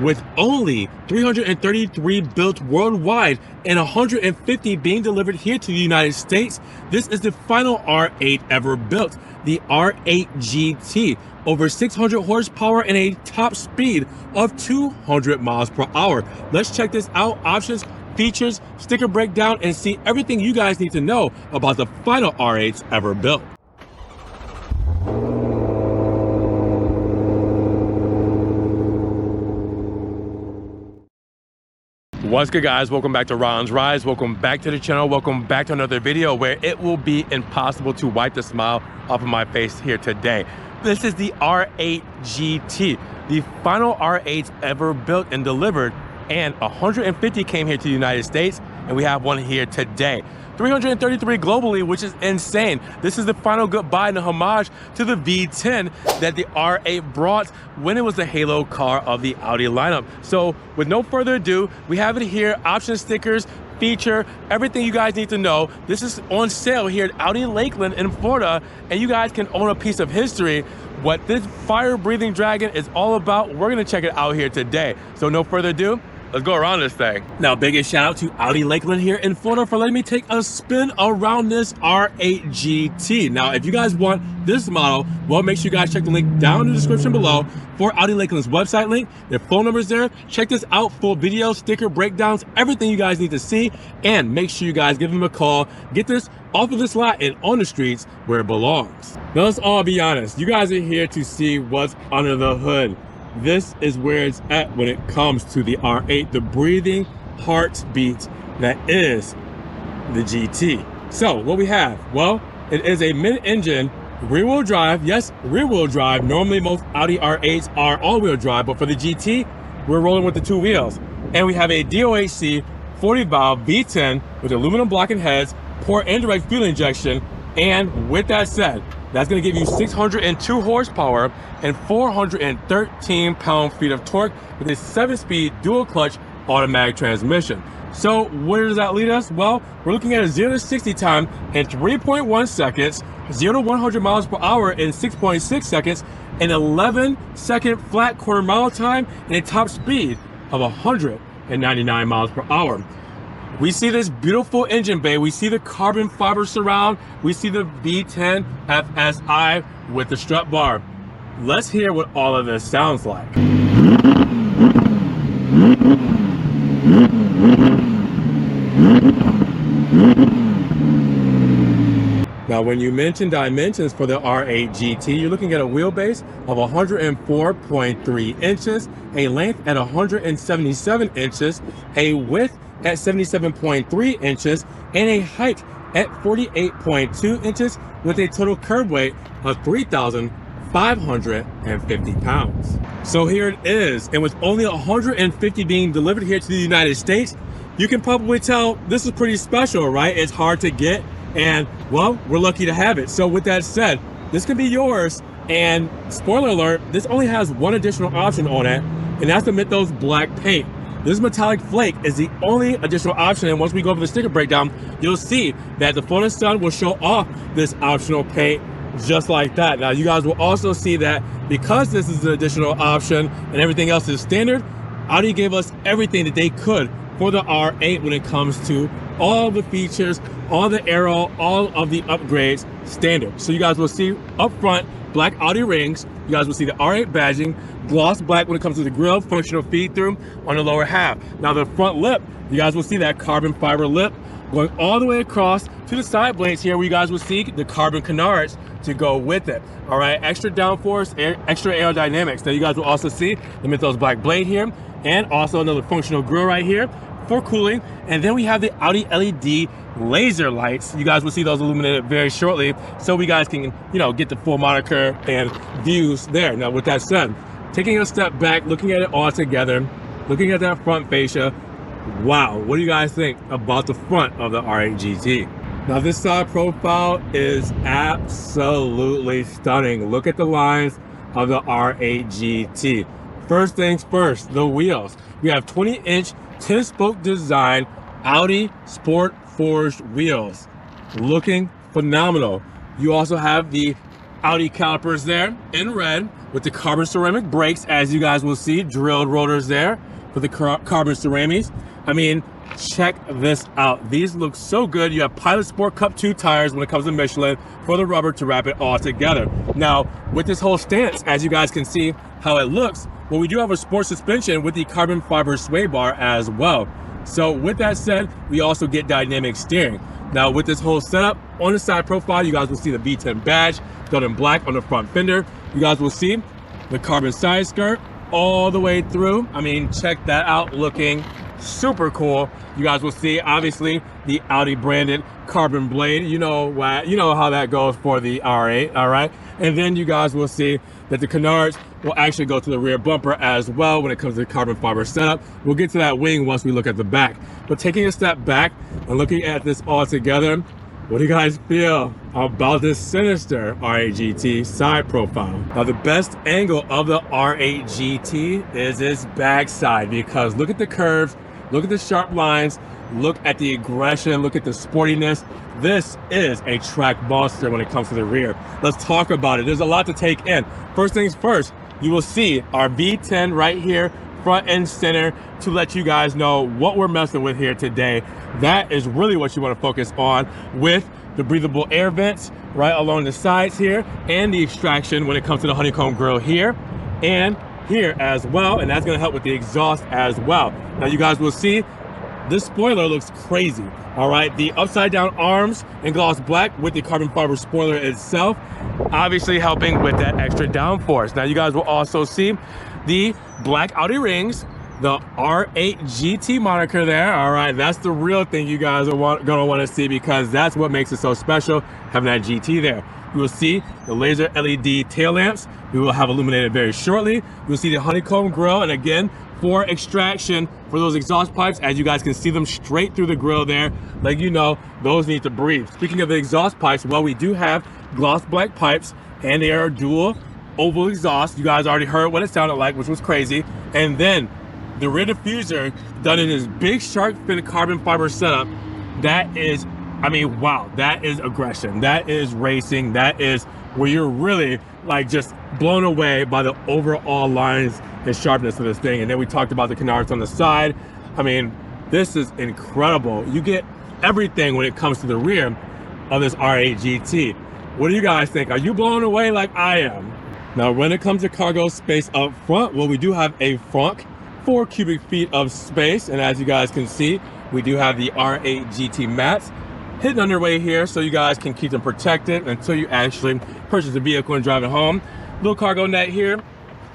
With only 333 built worldwide and 150 being delivered here to the United States, this is the final R8 ever built, the R8 GT. Over 600 horsepower and a top speed of 200 miles per hour. Let's check this out. Options, features, sticker breakdown, and see everything you guys need to know about the final R8s ever built. What's good, guys? Welcome back to Ron's Rides. Welcome back to the channel. Welcome back to another video where it will be impossible to wipe the smile off of my face here today. This is the R8 GT, the final R8s ever built and delivered, and 150 came here to the United States, and we have one here today. 333 globally, which is insane. This is the final goodbye and a homage to the V10 that the R8 brought when it was the halo car of the Audi lineup. So with no further ado, we have it here, option stickers, feature, everything you guys need to know. This is on sale here at Audi Lakeland in Florida, and you guys can own a piece of history. What this fire-breathing dragon is all about, we're gonna check it out here today. So no further ado, let's go around this thing. Now, biggest shout out to Audi Lakeland here in Florida for letting me take a spin around this R8 GT. Now, if you guys want this model, well, make sure you guys check the link down in the description below for Audi Lakeland's website link. Their phone number's there. Check this out, full video, sticker breakdowns, everything you guys need to see, and make sure you guys give them a call. Get this off of this lot and on the streets where it belongs. Now, let's all be honest. You guys are here to see what's under the hood. This is where it's at when it comes to the R8, the breathing heartbeat that is the GT. So what we have, well, it is a mid-engine rear-wheel drive. Yes, rear-wheel drive. Normally most Audi R8s are all-wheel drive, but for the GT, we're rolling with the two wheels. And we have a DOHC 40 valve V10 with aluminum blocking heads, port and direct fuel injection. And with that said, that's going to give you 602 horsepower and 413 pound-feet of torque with a 7-speed dual-clutch automatic transmission. So where does that lead us? Well, we're looking at a 0 to 60 time in 3.1 seconds, 0 to 100 miles per hour in 6.6 seconds, an 11-second flat quarter mile time, and a top speed of 199 miles per hour. We see this beautiful engine bay. We see the carbon fiber surround. We see the V10 FSI with the strut bar. Let's hear what all of this sounds like. Now, when you mention dimensions for the R8 GT, you're looking at a wheelbase of 104.3 inches, a length at 177 inches, a width at 77.3 inches, and a height at 48.2 inches with a total curb weight of 3,550 pounds. So here it is, and with only 150 being delivered here to the United States, you can probably tell this is pretty special, right? It's hard to get, and well, we're lucky to have it. So with that said, this can be yours, and spoiler alert, this only has one additional option on it, and that's the Mythos black paint. This metallic flake is the only additional option, and once we go over the sticker breakdown, you'll see that the Florida Sun will show off this optional paint just like that. Now, you guys will also see that because this is an additional option and everything else is standard, Audi gave us everything that they could for the R8 when it comes to all the features, all the aero, all of the upgrades standard. So you guys will see up front, black Audi rings. You guys will see the R8 badging, gloss black when it comes to the grille, functional feed through on the lower half. Now the front lip, you guys will see that carbon fiber lip going all the way across to the side blades here, where you guys will see the carbon canards to go with it. All right, extra downforce, extra aerodynamics. Now you guys will also see the Mythos black blade here, and also another functional grille right here for cooling. And then we have the Audi LED laser lights. You guys will see those illuminated very shortly, so we guys can, you know, get the full moniker and views there. Now with that said, taking a step back, looking at it all together, looking at that front fascia, wow, what do you guys think about the front of the R8 GT? Now this side profile is absolutely stunning. Look at the lines of the R8 GT. First things first, the wheels. We have 20-inch 10-spoke design Audi Sport Forged wheels, looking phenomenal. You also have the Audi calipers there in red, with the carbon ceramic brakes, as you guys will see, drilled rotors there for the carbon ceramics. I mean, check this out. These look so good. You have Pilot Sport Cup 2 tires when it comes to Michelin for the rubber to wrap it all together. Now, with this whole stance, as you guys can see how it looks, well, we do have a sport suspension with the carbon fiber sway bar as well. So with that said, we also get dynamic steering. Now with this whole setup, on the side profile, you guys will see the V10 badge done in black on the front fender. You guys will see the carbon side skirt all the way through. I mean, check that out, looking super cool. You guys will see, obviously, the Audi branded carbon blade. You know how that goes for the R8, all right? And then you guys will see that the canards will actually go to the rear bumper as well when it comes to the carbon fiber setup. We'll get to that wing once we look at the back. But taking a step back and looking at this all together, what do you guys feel about this sinister R8 GT side profile? Now, the best angle of the R8 GT is its backside, because look at the curves, look at the sharp lines, look at the aggression, look at the sportiness. This is a track monster when it comes to the rear. Let's talk about it. There's a lot to take in. First things first, you will see our V10 right here, front and center, to let you guys know what we're messing with here today. That is really what you want to focus on, with the breathable air vents right along the sides here, and the extraction when it comes to the honeycomb grill here and here as well. And that's going to help with the exhaust as well. Now you guys will see this spoiler looks crazy. All right, the upside down arms in gloss black with the carbon fiber spoiler itself, obviously helping with that extra downforce. Now you guys will also see the black Audi rings, the R8 GT moniker there. All right, that's the real thing you guys are gonna want to see, because that's what makes it so special, having that GT there. You will see the laser LED tail lamps. We will have illuminated very shortly. You will see the honeycomb grill, and again, for extraction for those exhaust pipes, as you guys can see them straight through the grill there, like you know, those need to breathe. Speaking of the exhaust pipes, well, we do have gloss black pipes, and they are dual oval exhaust. You guys already heard what it sounded like, which was crazy. And then the rear diffuser done in this big shark fin carbon fiber setup. That is, I mean, wow, that is aggression. That is racing. That is where you're really like just blown away by the overall lines and sharpness of this thing. And then we talked about the canards on the side. I mean, this is incredible. You get everything when it comes to the rear of this R8 GT. What do you guys think? Are you blown away like I am? Now, when it comes to cargo space up front, well, we do have a frunk 4 cubic feet of space. And as you guys can see, we do have the R8 GT mats hidden underway here, so you guys can keep them protected until you actually purchase the vehicle and drive it home. Little cargo net here,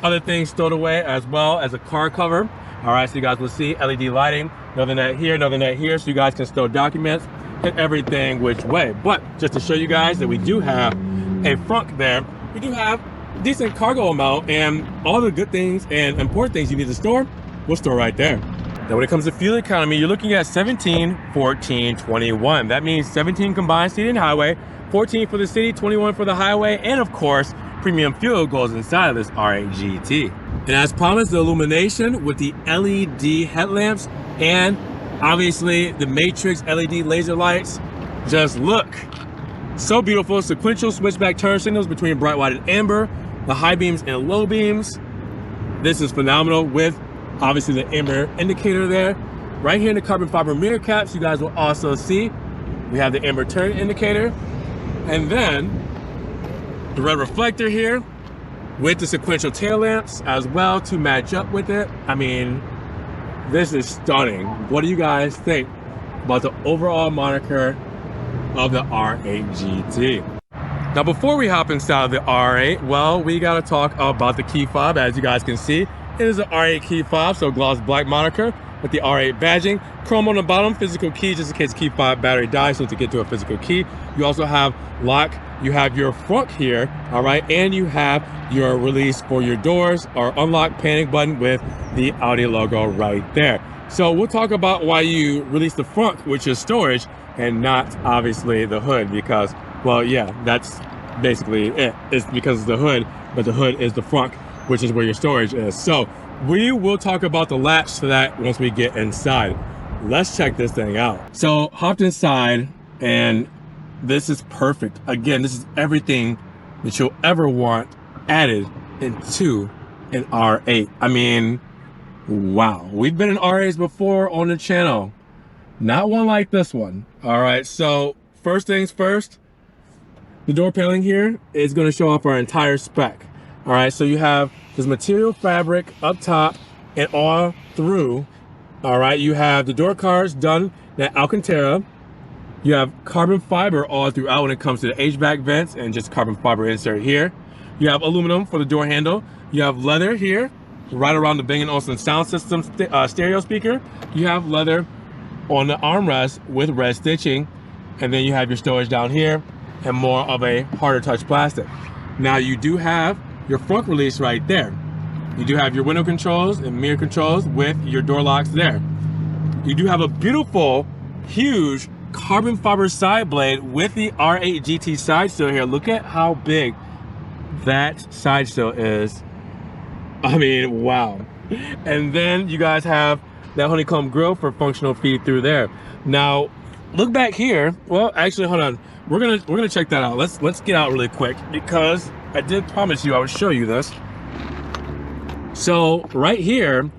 other things stowed away, as well as a car cover. All right, so you guys will see LED lighting, another net here, so you guys can stow documents and everything which way. But just to show you guys that we do have a frunk there, we do have decent cargo amount, and all the good things and important things you need to store, we'll store right there. Now, when it comes to fuel economy, you're looking at 17, 14, 21. That means 17 combined city and highway, 14 for the city, 21 for the highway, and of course, premium fuel goes inside of this R8 GT. And as promised, the illumination with the LED headlamps and obviously the matrix LED laser lights just look so beautiful. Sequential switchback turn signals between bright white and amber, the high beams and low beams. This is phenomenal, with obviously the amber indicator there. Right here in the carbon fiber mirror caps, you guys will also see we have the amber turn indicator, and then the red reflector here with the sequential tail lamps as well to match up with it. I mean, this is stunning. What do you guys think about the overall moniker of the R8 GT? Now, before we hop inside of the R8, well, we got to talk about the key fob. As you guys can see, it is an R8 key fob, so gloss black moniker with the R8 badging. Chrome on the bottom, physical key just in case key fob battery dies, so to get to a physical key. You also have lock, you have your front here, all right, and you have your release for your doors or unlock panic button with the Audi logo right there. So we'll talk about why you release the front, which is storage, and not obviously the hood, because, well, yeah, that's basically it. It's because of the hood, but the hood is the front, which is where your storage is. So we will talk about the latch to that once we get inside. Let's check this thing out. So hopped inside, and this is perfect. Again, this is everything that you'll ever want added into an R8. I mean, wow. We've been in R8s before on the channel. Not one like this one. All right, so first things first, the door paneling here is going to show off our entire spec. All right, so you have this material fabric up top and all through. All right, you have the door cards done in alcantara. You have carbon fiber all throughout when it comes to the HVAC vents and just carbon fiber insert here. You have aluminum for the door handle. You have leather here, right around the Bang & Olufsen sound system stereo speaker. You have leather on the armrest with red stitching. And then you have your storage down here and more of a harder touch plastic. Now you do have your front release right there. You do have your window controls and mirror controls with your door locks there. You do have a beautiful, huge carbon fiber side blade with the R8 GT side sill here. Look at how big that side sill is. I mean, wow. And then you guys have that honeycomb grill for functional feed through there. Now, look back here. Well, actually, hold on. We're gonna check that out. Let's get out really quick because I did promise you I would show you this. So right here,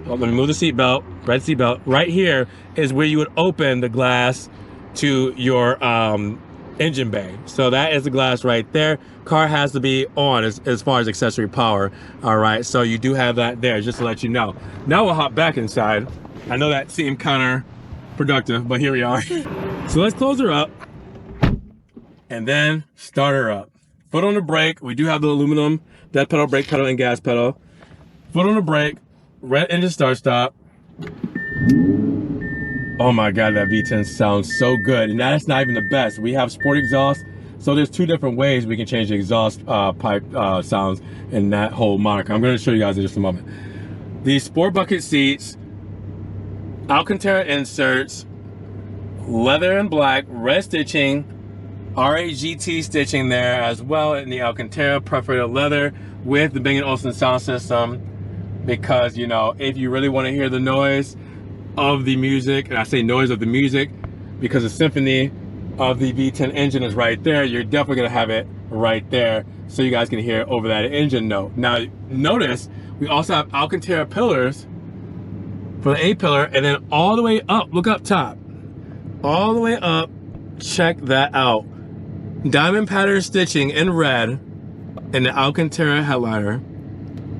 let me move the seatbelt, red seatbelt. Right here is where you would open the glass to your engine bay. So that is the glass right there. Car has to be on as far as accessory power. All right, so you do have that there, just to let you know. Now we'll hop back inside. I know that seemed counterproductive, but here we are. So let's close her up and then start her up. Foot on the brake. We do have the aluminum dead pedal, brake pedal, and gas pedal. Foot on the brake, red engine start stop. Oh my God, that V10 sounds so good. And that's not even the best. We have sport exhaust. So there's two different ways we can change the exhaust pipe sounds in that whole moniker. I'm gonna show you guys in just a moment. The sport bucket seats, alcantara inserts, leather and black, red stitching, R8 GT stitching there as well in the alcantara, perforated leather with the Bang & Olufsen sound system. Because, you know, if you really want to hear the noise of the music, and I say noise of the music because the symphony of the V10 engine is right there, you're definitely going to have it right there so you guys can hear over that engine note. Now, notice we also have alcantara pillars for the A-pillar, and then all the way up, look up top, all the way up, check that out. Diamond pattern stitching in red in the alcantara headliner.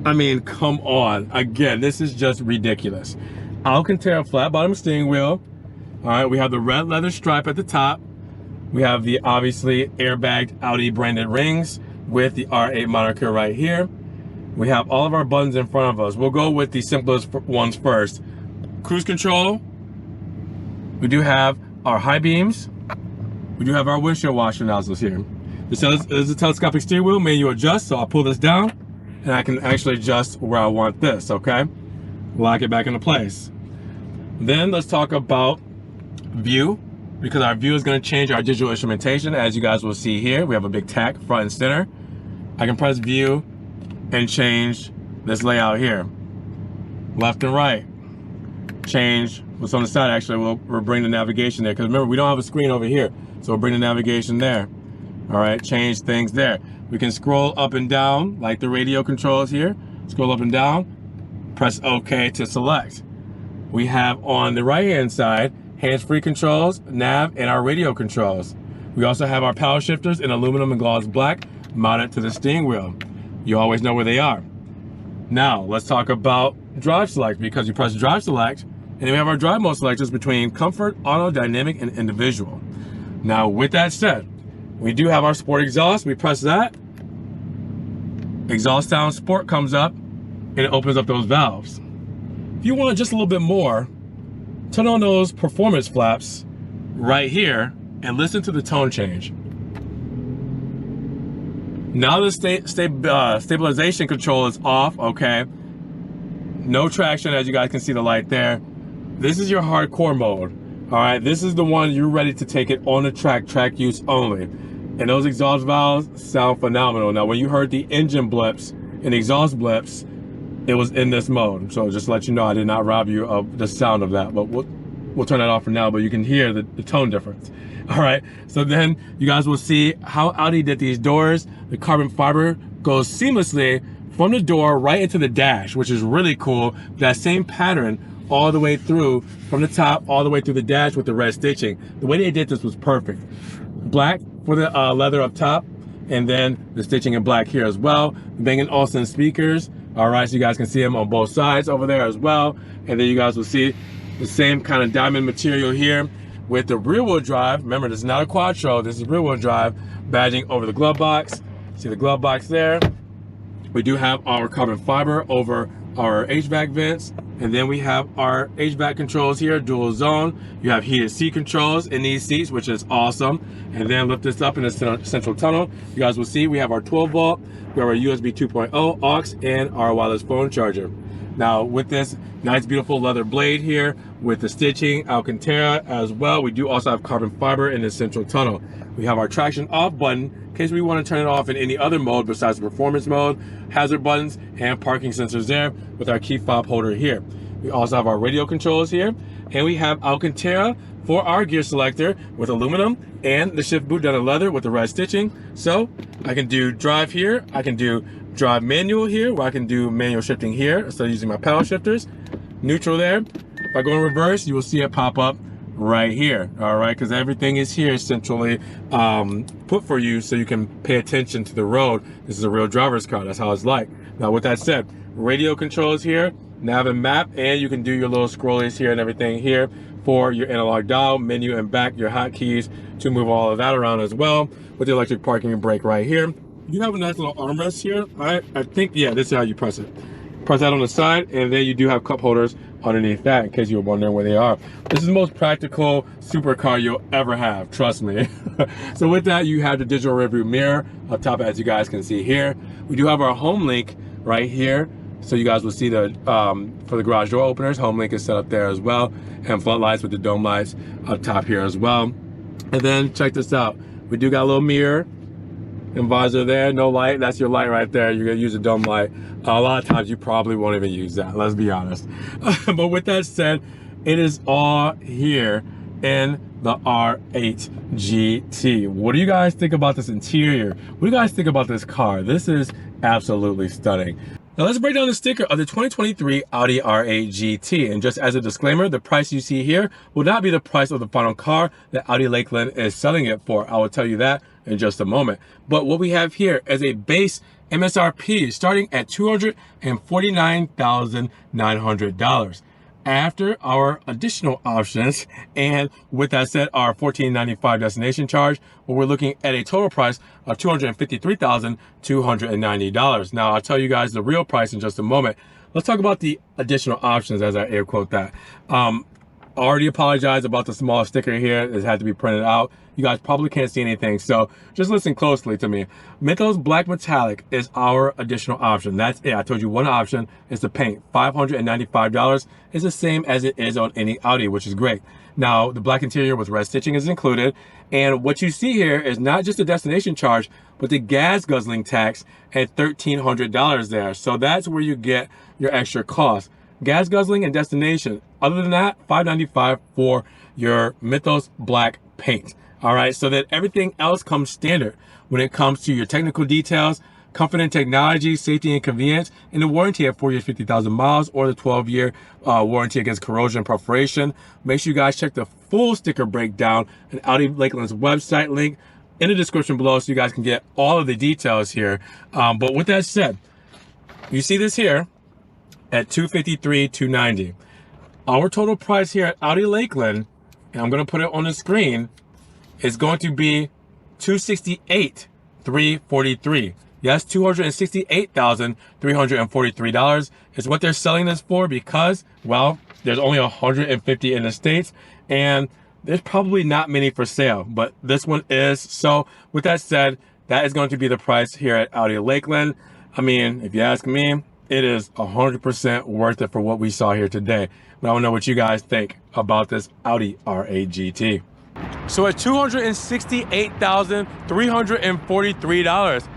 I mean, come on. Again, this is just ridiculous. Alcantara flat bottom steering wheel. All right, we have the red leather stripe at the top. We have the obviously airbagged Audi branded rings with the R8 moniker right here. We have all of our buttons in front of us. We'll go with the simplest ones first. Cruise control. We do have our high beams. We do have our windshield washer nozzles here. This is a telescopic steering wheel, manual adjust, so I'll pull this down and I can actually adjust where I want this, okay? Lock it back into place. Then let's talk about view, because our view is going to change our digital instrumentation. As you guys will see here, we have a big tack front and center. I can press view and change this layout here. Left and right. Change what's on the side. Actually, we'll bring the navigation there, because remember, we don't have a screen over here. So we'll bring the navigation there. All right, change things there. We can scroll up and down like the radio controls here. Scroll up and down, press OK to select. We have on the right-hand side, hands-free controls, nav, and our radio controls. We also have our power shifters in aluminum and gloss black mounted to the steering wheel. You always know where they are. Now, let's talk about drive select, because you press drive select, and then we have our drive mode selectors between comfort, auto, dynamic, and individual. Now, with that said, we do have our sport exhaust. We press that. Exhaust sound sport comes up, and it opens up those valves. If you want just a little bit more, turn on those performance flaps right here and listen to the tone change. Now the stabilization control is off, okay? No traction, as you guys can see the light there. This is your hardcore mode, all right? This is the one you're ready to take it on the track use only. And those exhaust valves sound phenomenal. Now, when you heard the engine blips and exhaust blips, it was in this mode. So just to let you know, I did not rob you of the sound of that, but we'll turn that off for now, but you can hear the tone difference. All right, so then you guys will see how Audi did these doors. The carbon fiber goes seamlessly from the door right into the dash, which is really cool. That same pattern all the way through, from the top all the way through the dash with the red stitching. The way they did this was perfect. Black for the leather up top, and then the stitching in black here as well. Bang & Olufsen speakers. All right, so you guys can see them on both sides over there as well. And then you guys will see the same kind of diamond material here with the rear wheel drive. Remember, this is not a quattro, this is rear wheel drive, badging over the glove box. See the glove box there? We do have our carbon fiber over our HVAC vents. And then we have our HVAC controls here, dual zone. You have heated seat controls in these seats, which is awesome. And then lift this up in the central tunnel. You guys will see we have our 12 volt, we have our USB 2.0 aux, and our wireless phone charger. Now with this nice beautiful leather blade here with the stitching, alcantara as well, we do also have carbon fiber in the central tunnel. We have our traction off button in case we want to turn it off in any other mode besides the performance mode, hazard buttons, and parking sensors there with our key fob holder here. We also have our radio controls here, and we have alcantara for our gear selector with aluminum, and the shift boot done in leather with the red stitching. So I can do drive here, I can do drive manual here, where I can do manual shifting here instead of using my paddle shifters. Neutral there. If I go in reverse, you will see it pop up right here. All right, because everything is here centrally put for you so you can pay attention to the road. This is a real driver's car. That's how it's like. Now with that said, radio controls here, nav and map, and you can do your little scrollies here and everything here for your analog dial, menu, and back, your hotkeys to move all of that around as well with the electric parking and brake right here. You have a nice little armrest here. I think, yeah, this is how you press it. Press that on the side, and then you do have cup holders underneath that in case you were wondering where they are. This is the most practical supercar you'll ever have, trust me. So with that, you have the digital rearview mirror up top, as you guys can see here. We do have our home link right here. So you guys will see the, for the garage door openers, home link is set up there as well. And front lights with the dome lights up top here as well. And then check this out. We do got a little mirror and visor there, no light, that's your light right there. You're gonna use a dome light. A lot of times you probably won't even use that, let's be honest. But with that said, it is all here in the R8 GT. What do you guys think about this interior? What do you guys think about this car? This is absolutely stunning. Now let's break down the sticker of the 2023 Audi R8 GT. And just as a disclaimer, the price you see here will not be the price of the final car that Audi Lakeland is selling it for. I will tell you that in just a moment. But what we have here is a base MSRP starting at $249,900. After our additional options, and with that said, our $1,495 destination charge, we're looking at a total price of $253,290. Now, I'll tell you guys the real price in just a moment. Let's talk about the additional options as I air quote that. I already apologize about the small sticker here. It had to be printed out. You guys probably can't see anything, so just listen closely to me. Mythos Black Metallic is our additional option. That's it. I told you one option is the paint. $595 is the same as it is on any Audi, which is great. Now, the black interior with red stitching is included, and what you see here is not just the destination charge, but the gas guzzling tax at $1,300 there. So that's where you get your extra cost. Gas guzzling and destination. Other than that, $595 for your Mythos Black paint. All right, so that everything else comes standard when it comes to your technical details, comfort and technology, safety and convenience, and the warranty at 4 years, 50,000 miles, or the 12-year warranty against corrosion and perforation. Make sure you guys check the full sticker breakdown and Audi Lakeland's website link in the description below so you guys can get all of the details here. But with that said, you see this here at $253,290. Our total price here at Audi Lakeland, and I'm going to put it on the screen, is going to be $268,343. Yes, $268,343 is what they're selling this for because, well, there's only 150 in the States and there's probably not many for sale, but this one is. So with that said, that is going to be the price here at Audi Lakeland. I mean, if you ask me, it is 100% worth it for what we saw here today. But I want to know what you guys think about this Audi R8 GT. So at $268,343,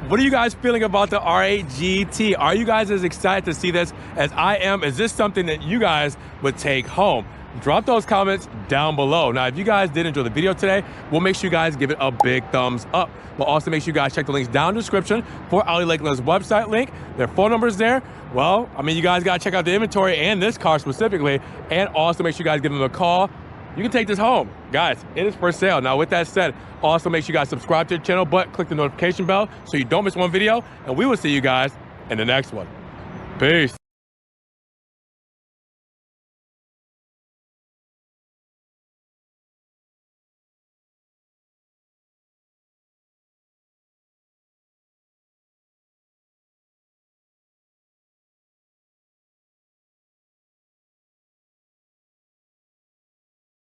what are you guys feeling about the R8 GT? Are you guys as excited to see this as I am? Is this something that you guys would take home? drop those comments down below. Now, if you guys did enjoy the video today, we'll make sure you guys give it a big thumbs up. We'll also make sure you guys check the links down in the description for Audi Lakeland's website link. Their phone number's there. Well, I mean, you guys gotta check out the inventory and this car specifically, and also make sure you guys give them a call. You can take this home. Guys, it is for sale. Now, with that said, also make sure you guys subscribe to the channel, but click the notification bell so you don't miss one video, and we will see you guys in the next one. Peace.